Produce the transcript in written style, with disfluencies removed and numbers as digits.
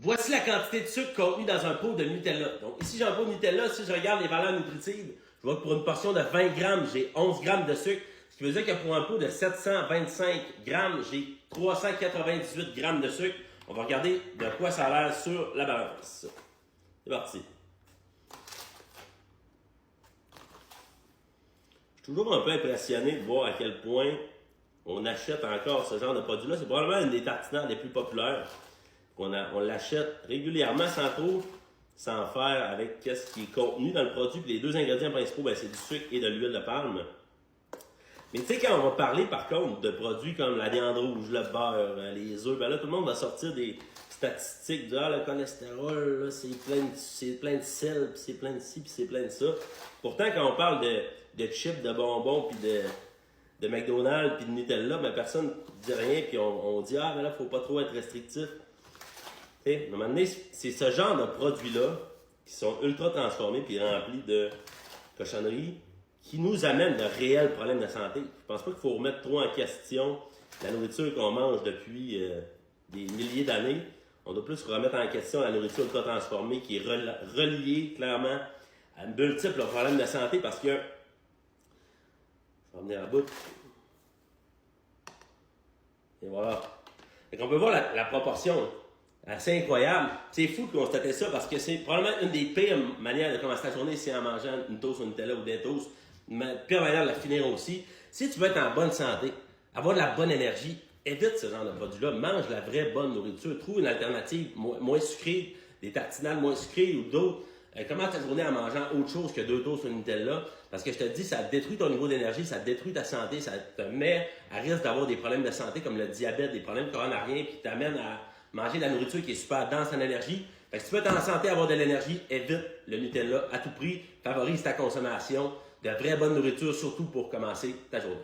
Voici la quantité de sucre contenue dans un pot de Nutella. Donc ici, j'ai un pot de Nutella. Si je regarde les valeurs nutritives, je vois que pour une portion de 20 grammes, j'ai 11 grammes de sucre. Ce qui veut dire que pour un pot de 725 grammes, j'ai 398 grammes de sucre. On va regarder de quoi ça a l'air sur la balance. C'est parti. Je suis toujours un peu impressionné de voir à quel point on achète encore ce genre de produit-là. C'est probablement une des tartinades les plus populaires. On l'achète régulièrement sans trop s'en faire avec ce qui est contenu dans le produit. Puis les deux ingrédients principaux, c'est du sucre et de l'huile de palme. Mais tu sais, quand on va parler par contre de produits comme la viande rouge, le beurre, les œufs, là, tout le monde va sortir des statistiques de le cholestérol, là, c'est plein de sel, puis c'est plein de ci, puis c'est plein de ça. Pourtant, quand on parle de chips, de bonbons, puis de McDonald's, puis de Nutella, personne ne dit rien, puis on dit là, faut pas trop être restrictif. À un moment donné, c'est ce genre de produits-là qui sont ultra transformés puis remplis de cochonneries qui nous amènent de réels problèmes de santé. Je pense pas qu'il faut remettre trop en question la nourriture qu'on mange depuis des milliers d'années. On doit plus remettre en question la nourriture ultra transformée qui est reliée clairement à multiples problèmes de santé parce que ça va venir à bout. Et voilà. Donc on peut voir la proportion. Assez incroyable. C'est fou de constater ça parce que c'est probablement une des pires manières de commencer la journée, c'est en mangeant une toast, une Nutella ou des toasts. Une pire manière de la finir aussi. Si tu veux être en bonne santé, avoir de la bonne énergie, évite ce genre de produit-là. Mange de la vraie bonne nourriture. Trouve une alternative moins sucrée, des tartinades moins sucrées ou d'autres. Commence ta journée en mangeant autre chose que deux toasts ou une Nutella. Parce que je te dis, ça détruit ton niveau d'énergie, ça détruit ta santé, ça te met à risque d'avoir des problèmes de santé comme le diabète, des problèmes coronariens, puis t'amène à manger de la nourriture qui est super dense en énergie. Fait que si tu veux être en santé, avoir de l'énergie, évite le Nutella à tout prix. Favorise ta consommation de vraie bonne nourriture, surtout pour commencer ta journée.